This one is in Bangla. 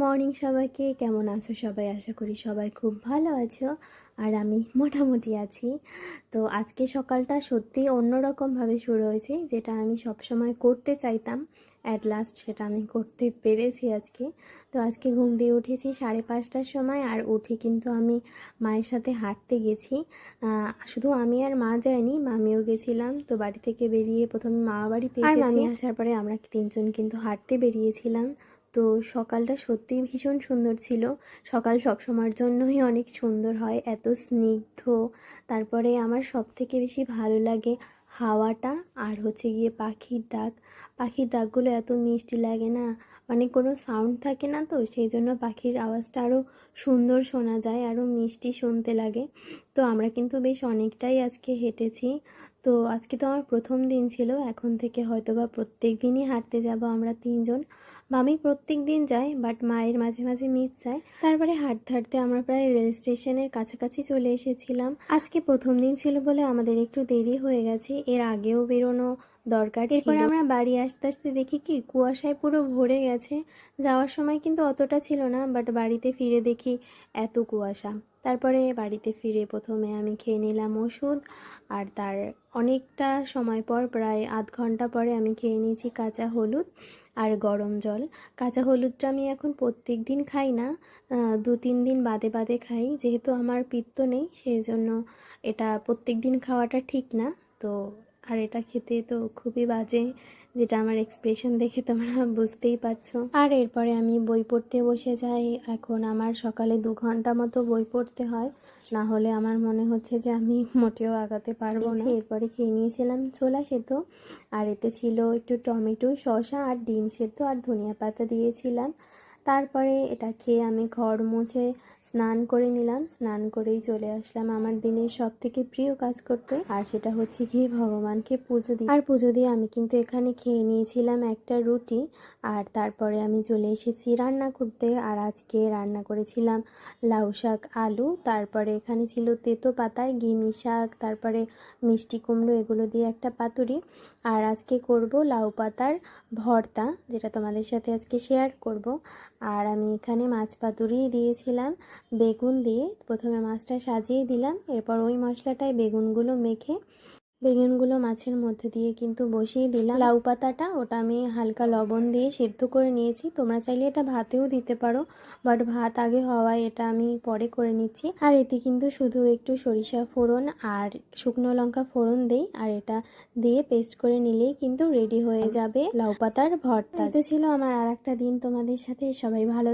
মর্নিং সবাইকে। কেমন আছো সবাই? আশা করি সবাই খুব ভালো আছো, আর আমি মোটামুটি আছি। তো আজকে সকালটা সত্যি অন্যরকমভাবে শুরু হয়েছে, যেটা আমি সবসময় করতে চাইতাম। অ্যাট লাস্ট সেটা আমি করতে পেরেছি আজকে। তো আজকে ঘুম দিয়ে উঠেছি 5:30টার সময়, আর উঠে কিন্তু আমি মায়ের সাথে হাঁটতে গেছি। শুধু আমি আর মা যাইনি, মামিও গেছিলাম। তো বাড়ি থেকে বেরিয়ে প্রথমে মামা বাড়িতে এসেছি, আর মামি আসার পরে আমরা তিনজন কিন্তু হাঁটতে বেরিয়েছিলাম। তো সকালটা সত্যিই ভীষণ সুন্দর ছিল। সকাল সবসময়ের জন্যই অনেক সুন্দর হয়, এত স্নিগ্ধ। তারপরে আমার সবথেকে বেশি ভালো লাগে হাওয়াটা, আর হচ্ছে গিয়ে পাখির ডাক। পাখির ডাকগুলো এত মিষ্টি লাগে না, মানে কোনো সাউন্ড থাকে না, তো সেই জন্য পাখির আওয়াজটা আরও সুন্দর শোনা যায়, আরও মিষ্টি শুনতে লাগে। তো আমরা কিন্তু বেশ অনেকটাই আজকে হেঁটেছি। তো আজকে তো আমার প্রথম দিন ছিল, এখন থেকে হয়তো বা প্রত্যেক দিনই হাঁটতে যাব আমরা তিনজন। মামি প্রত্যেক দিন যায়, বাট মায়ের মাঝে মাঝে মিস যায়। তারপরে হাঁটতে হাঁটতে আমরা প্রায় রেল স্টেশনের কাছাকাছি চলে এসেছিলাম। আজকে প্রথম দিন ছিল বলে আমাদের একটু দেরি হয়ে গেছে, এর আগেও বেরোনো দরকার ছিল। এরপরে আমরা বাড়ি আসতে আসতে দেখি কি কুয়াশায় পুরো ভরে গেছে। যাওয়ার সময় কিন্তু অতটা ছিল না, বাট বাড়িতে ফিরে দেখি এত কুয়াশা। তারপরে বাড়িতে ফিরে প্রথমে আমি খেয়ে নিলাম ওষুধ, আর তার অনেকটা সময় পর, প্রায় আধ ঘন্টা পরে আমি খেয়ে নিয়েছি কাঁচা হলুদ আর গরম জল। কাঁচা হলুদটা আমি এখন প্রত্যেক দিন খাই না, 2-3 দিন বাদে বাদে খাই, যেহেতু আমার পিত্ত নেই সেই জন্য এটা প্রত্যেক দিন খাওয়াটা ঠিক না। তো আর এটা খেতে তো খুবই বাজে, যেটা আমার এক্সপ্রেশন দেখে তোমরা বুঝতেই পারছো। আর এরপরে আমি বই পড়তে বসে যাই। এখন আমার সকালে 2 ঘন্টা মতো বই পড়তে হয়, না হলে আমার মনে হচ্ছে যে আমি মোটেও আগাতে পারবো না। এরপরে খেয়ে নিয়েছিলাম ছোলা সেদ্ধ, আর এতে ছিল একটু টমেটো, শসা আর ডিম সেদ্ধ আর ধনিয়া পাতা দিয়েছিলাম। তারপরে এটা খেয়ে আমি ঘর মুছে স্নান করে নিলাম। স্নান করেই চলে আসলাম আমার দিনের সব থেকে প্রিয় কাজ করতে, আর সেটা হচ্ছে গিয়ে ভগবানকে পুজো দিই। আর পুজো দিয়ে আমি কিন্তু এখানে খেয়ে নিয়েছিলাম একটা রুটি, আর তারপরে আমি চলে এসেছি রান্না করতে। আর আজকে রান্না করেছিলাম লাউ শাক, আলু, তারপরে এখানে ছিল তেতো পাতায় গিমি শাক, তারপরে মিষ্টি কুমড়ো, এগুলো দিয়ে একটা পাতুরি। আর আজকে করব লাউ পাতার ভর্তা, যেটা তোমাদের সাথে আজকে শেয়ার করব। আর আমি এখানে মাছ পাতুরি দিয়েছিলাম বেগুন দিয়ে। প্রথমে মাছটা সাজিয়ে দিলাম, এরপর ওই মশলাটায় বেগুনগুলো মাছের মধ্যে দিয়ে কিন্তু বসিয়ে দিলাম। লাউ পাতাটা ওটা আমি হালকা লবণ দিয়ে সেদ্ধ করে নিয়েছি। তোমরা চাইলে এটা ভাতেও দিতে পারো, বাট ভাত আগে হওয়ায় এটা আমি পরে করে নিচ্ছি। আর এতে কিন্তু শুধু একটু সরিষা ফোড়ন আর শুকনো লঙ্কা ফোড়ন দেই, আর এটা দিয়ে পেস্ট করে নিলেই কিন্তু রেডি হয়ে যাবে লাউ পাতার ভর্তা। এটা ছিল আমার আর একটা দিন তোমাদের সাথে। সবাই ভালো